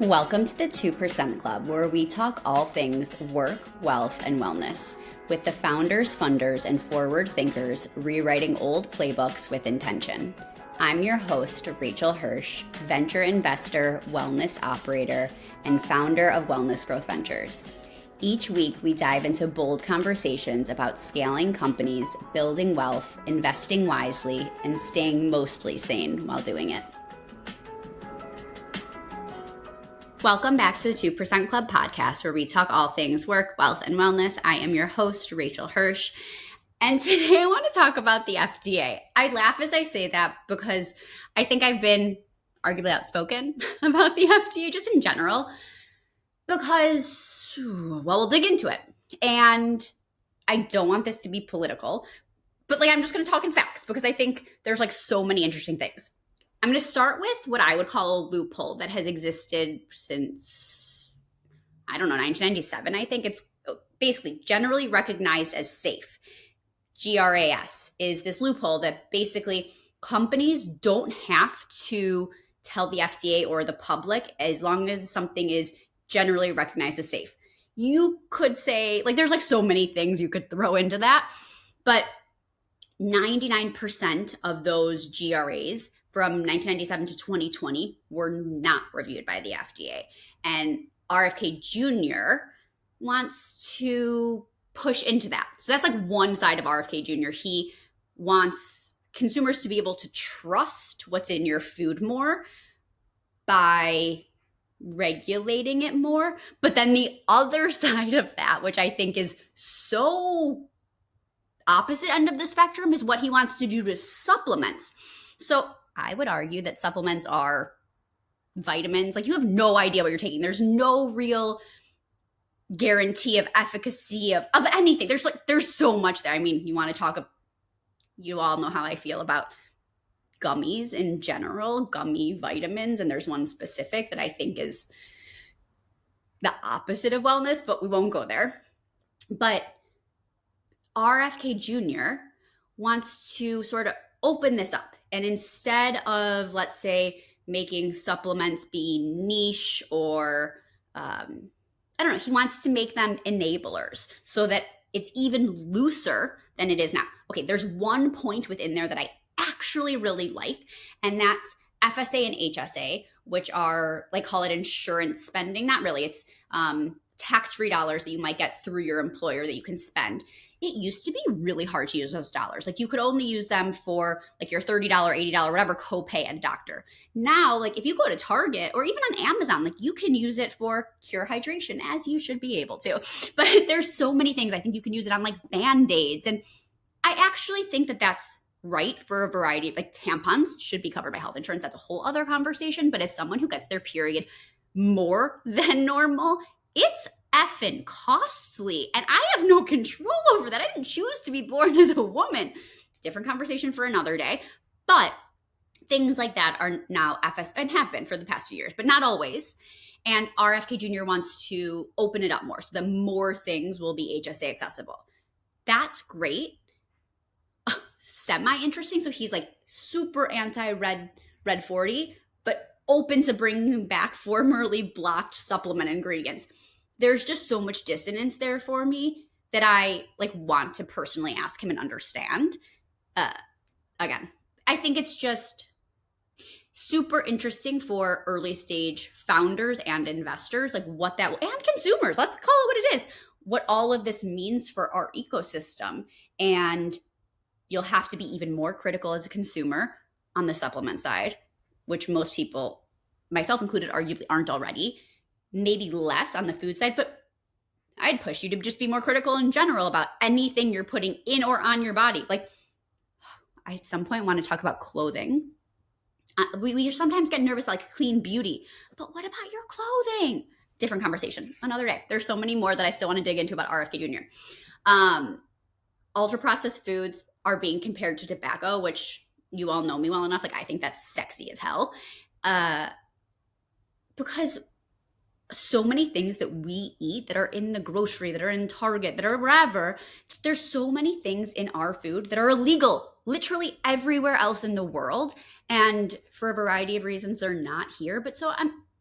Welcome to the 2% Club, where we talk all things work, wealth, and wellness, with the founders, funders, and forward thinkers rewriting old playbooks with intention. I'm your host, Rachel Hirsch, venture investor, wellness operator, and founder of Wellness Growth Ventures. Each week, we dive into bold conversations about scaling companies, building wealth, investing wisely, and staying mostly sane while doing it. Welcome back to the 2% Club podcast, where we talk all things work, wealth, and wellness. I am your host, Rachel Hirsch. And today I want to talk about the FDA. I laugh as I say that because I think I've been arguably outspoken about the FDA just in general because, well, we'll dig into it. And I don't want this to be political, but I'm just going to talk in facts because I think there's so many interesting things. I'm going to start with what I would call a loophole that has existed since, 1997. I think it's basically generally recognized as safe. GRAS is this loophole that basically companies don't have to tell the FDA or the public as long as something is generally recognized as safe. You could say, there's so many things you could throw into that, but 99% of those GRAs from 1997 to 2020 were not reviewed by the FDA. And RFK Jr. wants to push into that. So that's one side of RFK Jr. He wants consumers to be able to trust what's in your food more by regulating it more. But then the other side of that, which I think is so opposite end of the spectrum, is what he wants to do to supplements. So I would argue that supplements are vitamins. You have no idea what you're taking. There's no real guarantee of efficacy of anything. There's so much there. You want to talk, you all know how I feel about gummies in general, gummy vitamins. And there's one specific that I think is the opposite of wellness, but we won't go there. But RFK Jr. wants to sort of open this up. And instead of, let's say, making supplements be niche or, he wants to make them enablers so that it's even looser than it is now. Okay, there's one point within there that I actually really like, and that's FSA and HSA, which are, call it insurance spending. Not really. It's tax-free dollars that you might get through your employer that you can spend. It used to be really hard to use those dollars. You could only use them for your $30, $80, whatever copay at a doctor. Now, if you go to Target or even on Amazon, you can use it for Cure Hydration, as you should be able to. But there's so many things. I think you can use it on Band-Aids. And I actually think that that's right for a variety of tampons should be covered by health insurance. That's a whole other conversation. But as someone who gets their period more than normal, it's effing costly. And I have no control over that. I didn't choose to be born as a woman. Different conversation for another day. But things like that are now FS and have been for the past few years, but not always. And RFK Jr. wants to open it up more so that more things will be HSA accessible. That's great. Semi-interesting. So he's super anti-red 40, but open to bringing back formerly blocked supplement ingredients. There's just so much dissonance there for me that I want to personally ask him and understand. Again, I think it's just super interesting for early stage founders and investors, what that and consumers. Let's call it what it is. What all of this means for our ecosystem, and you'll have to be even more critical as a consumer on the supplement side, which most people, myself included, arguably aren't already. Maybe less on the food side, but I'd push you to just be more critical in general about anything you're putting in or on your body. I at some point want to talk about clothing. We sometimes get nervous about clean beauty, but what about your clothing? Different conversation, another day. There's so many more that I still want to dig into about RFK Jr. Ultra processed foods are being compared to tobacco, which you all know me well enough. I think that's sexy as hell. Because so many things that we eat that are in the grocery, that are in Target, that are wherever, there's so many things in our food that are illegal literally everywhere else in the world. And for a variety of reasons, they're not here. But so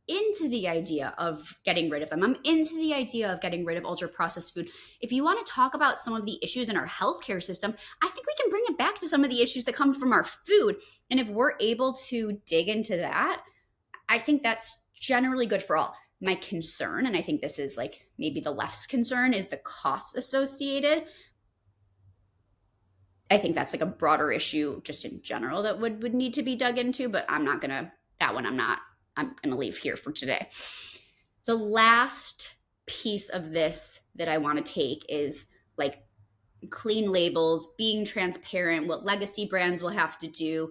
into the idea of getting rid of them. I'm into the idea of getting rid of ultra processed food. If you want to talk about some of the issues in our healthcare system, I think we can bring it back to some of the issues that come from our food. And if we're able to dig into that, I think that's generally good for all. My concern, and I think this is like maybe the left's concern, is the costs associated. I think that's like a broader issue just in general that would need to be dug into, but I'm going to leave here for today. The last piece of this that I want to take is like clean labels, being transparent, what legacy brands will have to do,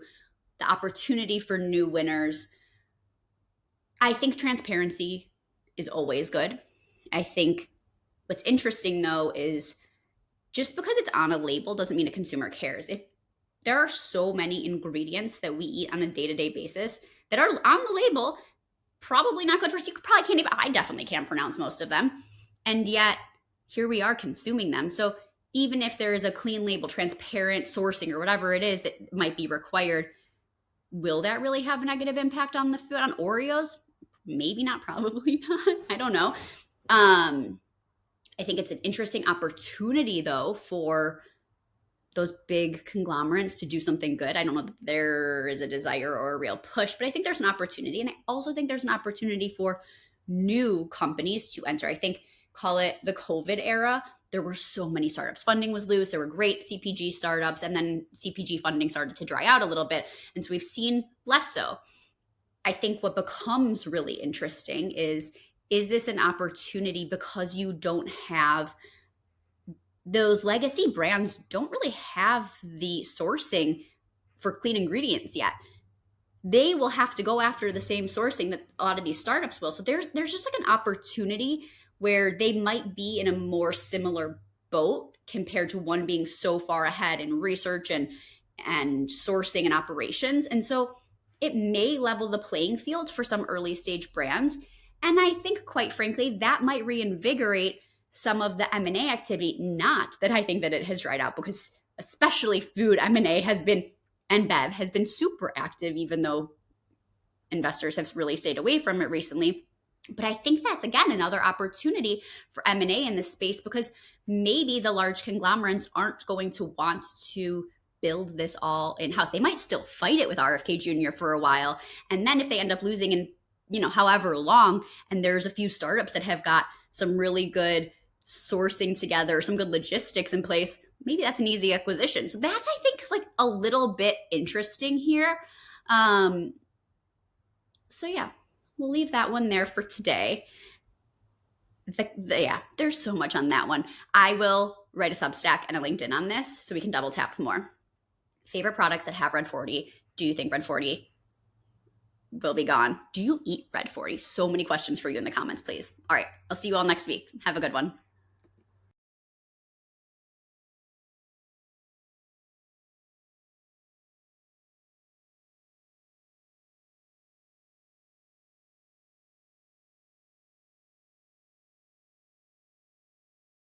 the opportunity for new winners. I think transparency is always good. I think what's interesting though is just because it's on a label doesn't mean a consumer cares. If there are so many ingredients that we eat on a day-to-day basis that are on the label, probably not good for us. You probably can't even, I definitely can't pronounce most of them. And yet here we are consuming them. So even if there is a clean label, transparent sourcing or whatever it is that might be required, will that really have a negative impact on the food? On Oreos? Maybe not, probably not. I don't know. I think it's an interesting opportunity, though, for those big conglomerates to do something good. I don't know if there is a desire or a real push, but I think there's an opportunity. And I also think there's an opportunity for new companies to enter. I think, call it the COVID era, there were so many startups. Funding was loose. There were great CPG startups, and then CPG funding started to dry out a little bit. And so we've seen less so. I think what becomes really interesting is this an opportunity because you don't have those legacy brands don't really have the sourcing for clean ingredients yet. They will have to go after the same sourcing that a lot of these startups will. So there's just like an opportunity where they might be in a more similar boat compared to one being so far ahead in research and sourcing and operations. And so it may level the playing field for some early stage brands. And I think, quite frankly, that might reinvigorate some of the M&A activity. Not that I think that it has dried out, because especially food M&A has been, and Bev has been super active, even though investors have really stayed away from it recently. But I think that's, again, another opportunity for M&A in this space, because maybe the large conglomerates aren't going to want to build this all in-house. They might still fight it with RFK Jr. for a while. And then if they end up losing in, however long, and there's a few startups that have got some really good sourcing together, some good logistics in place, maybe that's an easy acquisition. So that's, I think, is like a little bit interesting here. So yeah, we'll leave that one there for today. Yeah, there's so much on that one. I will write a Substack and a LinkedIn on this so we can double tap more. Favorite products that have Red 40. Do you think Red 40 will be gone? Do you eat Red 40? So many questions for you in the comments, please. All right, I'll see you all next week. Have a good one.